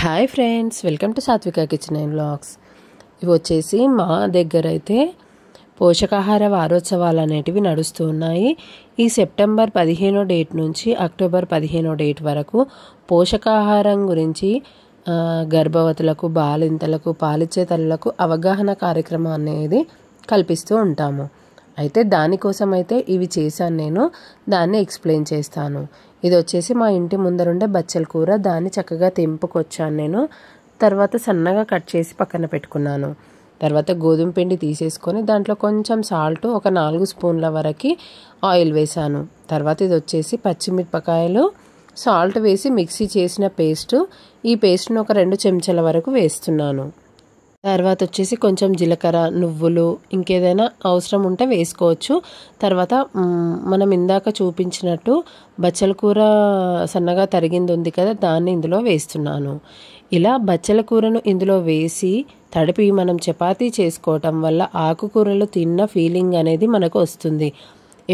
Hi friends, welcome to సాత్విక kitchen and vlogs. ఇవి వచ్చేసి మా దగ్గర అయితే పోషకాహార వారోత్సవాలు అనేటివి నడుస్తూ ఉన్నాయి. ఈ సెప్టెంబర్ 15 డేట్ నుంచి అక్టోబర్ 15 డేట్ వరకు పోషకాహారం గురించి గర్భవతులకు, బాలింతలకు, పాలిచ్చే తల్లులకు అవగాహన కార్యక్రమం అనేది కల్పిస్తూ ఉంటాము. అయితే దానికోసం అయితే ఇవి చేశాను నేను. దాన్ని ఎక్స్ప్లెయిన్ చేస్తాను. ఇది వచ్చేసి మా ఇంటి ముందరుండే బచ్చల కూర. దాన్ని చక్కగా తెంపుకొచ్చాను నేను. తర్వాత సన్నగా కట్ చేసి పక్కన పెట్టుకున్నాను. తర్వాత గోధుమ పిండి తీసేసుకొని దాంట్లో కొంచెం సాల్ట్, ఒక 4 స్పూన్ల వరకు ఆయిల్ వేసాను. తర్వాత ఇది వచ్చేసి పచ్చిమిరపకాయలు, సాల్ట్ వేసి మిక్సీ చేసిన పేస్టు. ఈ పేస్ట్ను ఒక 2 చెంచాల వరకు వేస్తున్నాను. తర్వాత వచ్చేసి కొంచెం జీలకర్ర, నువ్వులు, ఇంకేదైనా అవసరం ఉంటే వేసుకోవచ్చు. తర్వాత మనం ఇందాక చూపించినట్టు బచ్చల కూర సన్నగా తరిగింది ఉంది కదా, దాన్ని ఇందులో వేస్తున్నాను. ఇలా బచ్చల కూరను ఇందులో వేసి తడిపి మనం చపాతీ చేసుకోవటం వల్ల ఆకుకూరలు తిన్న ఫీలింగ్ అనేది మనకు వస్తుంది.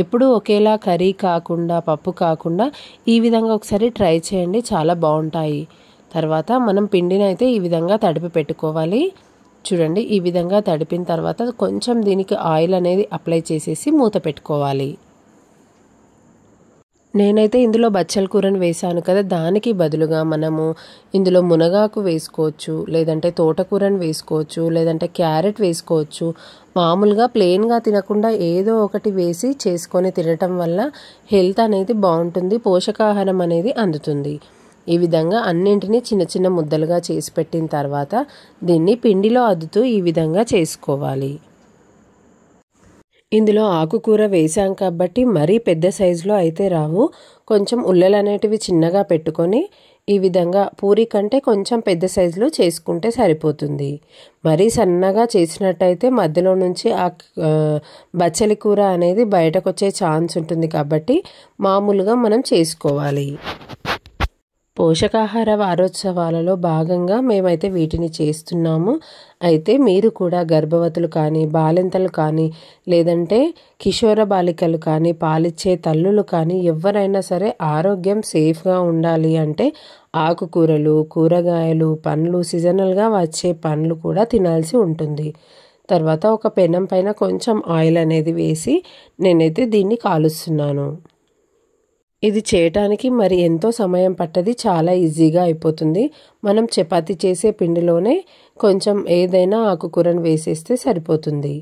ఎప్పుడు ఒకేలా కర్రీ కాకుండా, పప్పు కాకుండా ఈ విధంగా ఒకసారి ట్రై చేయండి, చాలా బాగుంటాయి. తర్వాత మనం పిండిని అయితే ఈ విధంగా తడిపి పెట్టుకోవాలి. చూడండి, ఈ విధంగా తడిపిన తర్వాత కొంచెం దీనికి ఆయిల్ అనేది అప్లై చేసేసి మూత పెట్టుకోవాలి. నేనైతే ఇందులో బచ్చల కూరను వేసాను కదా, దానికి బదులుగా మనము ఇందులో మునగాకు వేసుకోవచ్చు, లేదంటే తోటకూరను వేసుకోవచ్చు, లేదంటే క్యారెట్ వేసుకోవచ్చు. మామూలుగా ప్లెయిన్గా తినకుండా ఏదో ఒకటి వేసి చేసుకొని తినటం వల్ల హెల్త్ అనేది బాగుంటుంది, పోషకాహారం అనేది అందుతుంది. ఈ విధంగా అన్నింటినీ చిన్న చిన్న ముద్దలుగా చేసి పెట్టిన తర్వాత దీన్ని పిండిలో అద్దుతూ ఈ విధంగా చేసుకోవాలి. ఇందులో ఆకుకూర వేసాం కాబట్టి మరీ పెద్ద సైజులో అయితే రావు. కొంచెం ఉల్లలు అనేటివి చిన్నగా పెట్టుకొని ఈ విధంగా పూరి కంటే కొంచెం పెద్ద సైజులో చేసుకుంటే సరిపోతుంది. మరీ సన్నగా చేసినట్టయితే మధ్యలో నుంచి ఆ బచ్చలి కూర అనేది బయటకు వచ్చే ఛాన్స్ ఉంటుంది కాబట్టి మామూలుగా మనం చేసుకోవాలి. పోషకాహార వారోత్సవాలలో భాగంగా మేమైతే వీటిని చేస్తున్నాము. అయితే మీరు కూడా గర్భవతులు కానీ, బాలింతలు కానీ, లేదంటే కిషోర బాలికలు కానీ, పాలిచ్చే తల్లులు కానీ ఎవరైనా సరే ఆరోగ్యం సేఫ్గా ఉండాలి అంటే ఆకుకూరలు, కూరగాయలు, పండ్లు, సీజనల్గా వచ్చే పండ్లు కూడా తినాల్సి ఉంటుంది. తర్వాత ఒక పెనం పైన కొంచెం ఆయిల్ అనేది వేసి నేనైతే దీన్ని కాలుస్తున్నాను. ఇది చేయటానికి మరి ఎంతో సమయం పట్టది, చాలా ఈజీగా అయిపోతుంది. మనం చపాతీ చేసే పిండిలోనే కొంచెం ఏదైనా ఆకుకూరను వేసేస్తే సరిపోతుంది.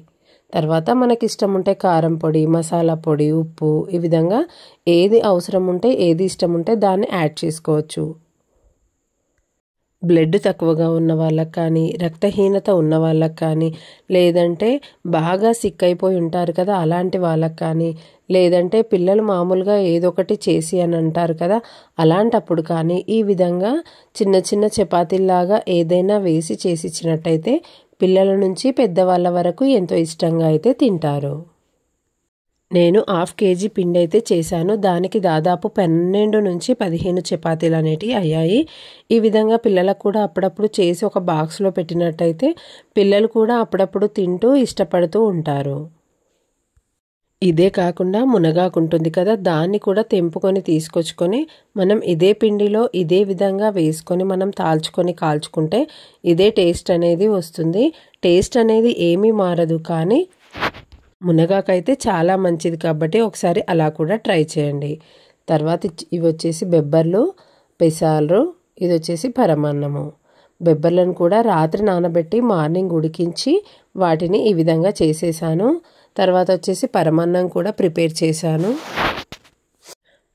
తర్వాత మనకి ఇష్టం ఉంటే కారం పొడి, మసాలా పొడి, ఉప్పు, ఈ విధంగా ఏది అవసరం ఉంటే, ఏది ఇష్టం ఉంటే దాన్ని యాడ్ చేసుకోవచ్చు. బ్లడ్ తక్కువగా ఉన్న వాళ్ళకి కానీ, రక్తహీనత ఉన్న వాళ్ళకి కానీ, లేదంటే బాగా సిక్ అయిపోయి ఉంటారు కదా అలాంటి వాళ్ళకి కానీ, లేదంటే పిల్లలు మామూలుగా ఏదో ఒకటి చేసి అని అంటారు కదా, అలాంటప్పుడు కానీ ఈ విధంగా చిన్న చిన్న చపాతీల్లాగా ఏదైనా వేసి చేసి ఇచ్చినట్టయితే పిల్లల నుంచి పెద్దవాళ్ళ వరకు ఎంతో ఇష్టంగా అయితే తింటారు. నేను 1/2 kg పిండి అయితే చేశాను. దానికి దాదాపు 12 నుంచి 15 చపాతీలు అనేటివి అయ్యాయి. ఈ విధంగా పిల్లలకు కూడా అప్పుడప్పుడు చేసి ఒక బాక్స్లో పెట్టినట్టయితే పిల్లలు కూడా అప్పుడప్పుడు తింటూ ఇష్టపడుతూ ఉంటారు. ఇదే కాకుండా మునగాకు ఉంటుంది కదా, దాన్ని కూడా తెంపుకొని తీసుకొచ్చుకొని మనం ఇదే పిండిలో ఇదే విధంగా వేసుకొని మనం తాల్చుకొని కాల్చుకుంటే ఇదే టేస్ట్ అనేది వస్తుంది. టేస్ట్ అనేది ఏమీ మారదు, కానీ మునగాకైతే చాలా మంచిది కాబట్టి ఒకసారి అలా కూడా ట్రై చేయండి. తర్వాత ఇవి వచ్చేసి బెబ్బర్లు, పెసాలు, ఇది వచ్చేసి పరమాన్నము. బెబ్బర్లను కూడా రాత్రి నానబెట్టి మార్నింగ్ ఉడికించి వాటిని ఈ విధంగా చేసేసాను. తర్వాత వచ్చేసి పరమాన్నం కూడా ప్రిపేర్ చేశాను.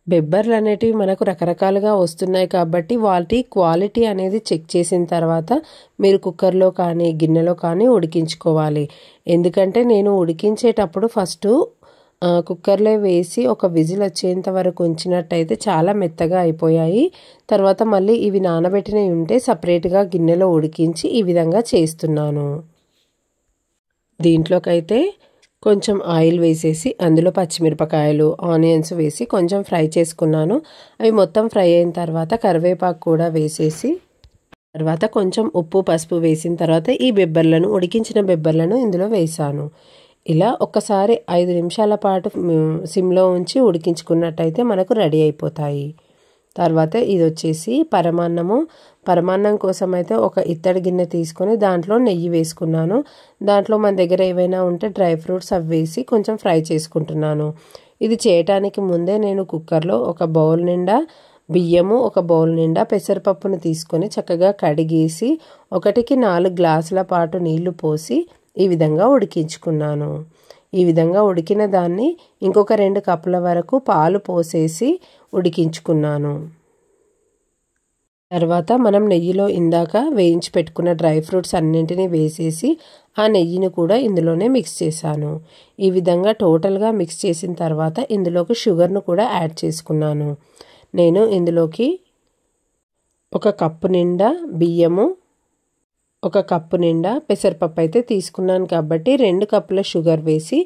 బెబ్బర్లు అనేటివి మనకు రకరకాలుగా వస్తున్నాయి కాబట్టి వాటి క్వాలిటీ అనేది చెక్ చేసిన తర్వాత మీరు కుక్కర్లో కానీ, గిన్నెలో కానీ ఉడికించుకోవాలి. ఎందుకంటే నేను ఉడికించేటప్పుడు ఫస్ట్ కుక్కర్లో వేసి ఒక విజిల్ వచ్చేంత వరకు ఉంచినట్టయితే చాలా మెత్తగా అయిపోయాయి. తర్వాత మళ్ళీ ఇవి నానబెట్టినవి ఉంటే సపరేట్గా గిన్నెలో ఉడికించి ఈ విధంగా చేస్తున్నాను. దీంట్లోకైతే కొంచెం ఆయిల్ వేసేసి అందులో పచ్చిమిరపకాయలు, ఆనియన్స్ వేసి కొంచెం ఫ్రై చేసుకున్నాను. అవి మొత్తం ఫ్రై అయిన తర్వాత కరివేపాకు కూడా వేసేసి తర్వాత కొంచెం ఉప్పు, పసుపు వేసిన తర్వాత ఈ బెబ్బర్లను, ఉడికించిన బెబ్బర్లను ఇందులో వేసాను. ఇలా ఒక్కసారి 5 నిమిషాల పాటు సిమ్లో ఉంచి ఉడికించుకున్నట్టయితే మనకు రెడీ అయిపోతాయి. తర్వాత ఇది వచ్చేసి పరమాన్నము. పరమాన్నం కోసం అయితే ఒక ఇత్తడి గిన్నె తీసుకొని దాంట్లో నెయ్యి వేసుకున్నాను. దాంట్లో మన దగ్గర ఏవైనా ఉంటే డ్రై ఫ్రూట్స్ అవి వేసి కొంచెం ఫ్రై చేసుకుంటున్నాను. ఇది చేయటానికి ముందే నేను కుక్కర్లో ఒక బౌల్ నిండా బియ్యము, ఒక బౌల్ నిండా పెసరపప్పును తీసుకొని చక్కగా కడిగేసి 1కి 4 గ్లాసుల పాటు నీళ్లు పోసి ఈ విధంగా ఉడికించుకున్నాను. ఈ విధంగా ఉడికిన దాన్ని ఇంకొక 2 కప్పుల వరకు పాలు పోసేసి ఉడికించుకున్నాను. తర్వాత మనం నెయ్యిలో ఇందాక వేయించి పెట్టుకున్న డ్రై ఫ్రూట్స్ అన్నింటినీ వేసేసి ఆ నెయ్యిని కూడా ఇందులోనే మిక్స్ చేశాను. ఈ విధంగా టోటల్గా మిక్స్ చేసిన తర్వాత ఇందులోకి షుగర్ను కూడా యాడ్ చేసుకున్నాను. నేను ఇందులోకి 1 కప్పు నిండా బియ్యము, 1 కప్పు నిండా పెసరపప్పు అయితే తీసుకున్నాను కాబట్టి 2 కప్పుల షుగర్ వేసి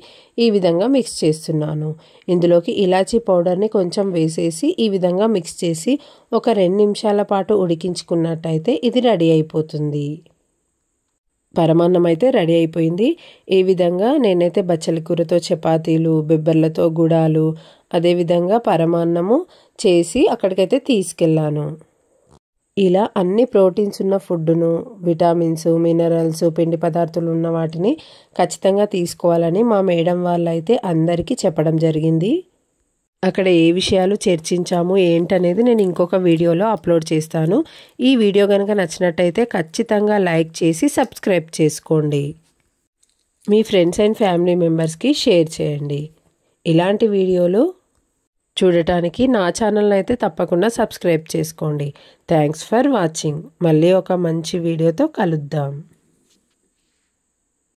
ఈ విధంగా మిక్స్ చేస్తున్నాను. ఇందులోకి ఇలాచీ పౌడర్ని కొంచెం వేసేసి ఈ విధంగా మిక్స్ చేసి ఒక 2 నిమిషాల పాటు ఉడికించుకున్నట్టయితే ఇది రెడీ అయిపోతుంది. పరమాన్నం అయితే రెడీ అయిపోయింది. ఈ విధంగా నేనైతే బచ్చలి కూరతో చపాతీలు, బెబ్బర్లతో గుడాలు, అదేవిధంగా పరమాన్నము చేసి అక్కడికైతే తీసుకెళ్ళాను. ఇలా అన్ని ప్రోటీన్స్ ఉన్న ఫుడ్డును, విటమిన్స్, మినరల్స్, పిండి పదార్థాలు ఉన్న వాటిని ఖచ్చితంగా తీసుకోవాలని మా మేడం వాళ్ళైతే అందరికీ చెప్పడం జరిగింది. అక్కడ ఏ విషయాలు చర్చించాము ఏంటనేది నేను ఇంకొక వీడియోలో అప్లోడ్ చేస్తాను. ఈ వీడియో కనుక నచ్చినట్టయితే ఖచ్చితంగా లైక్ చేసి సబ్స్క్రైబ్ చేసుకోండి. మీ ఫ్రెండ్స్ అండ్ ఫ్యామిలీ మెంబర్స్కి షేర్ చేయండి. ఇలాంటి వీడియోలు చూడటానికి నా ఛానల్ని అయితే తప్పకుండా సబ్స్క్రైబ్ చేసుకోండి. Thanks for watching. మళ్ళీ ఒక మంచి వీడియోతో కలుద్దాం.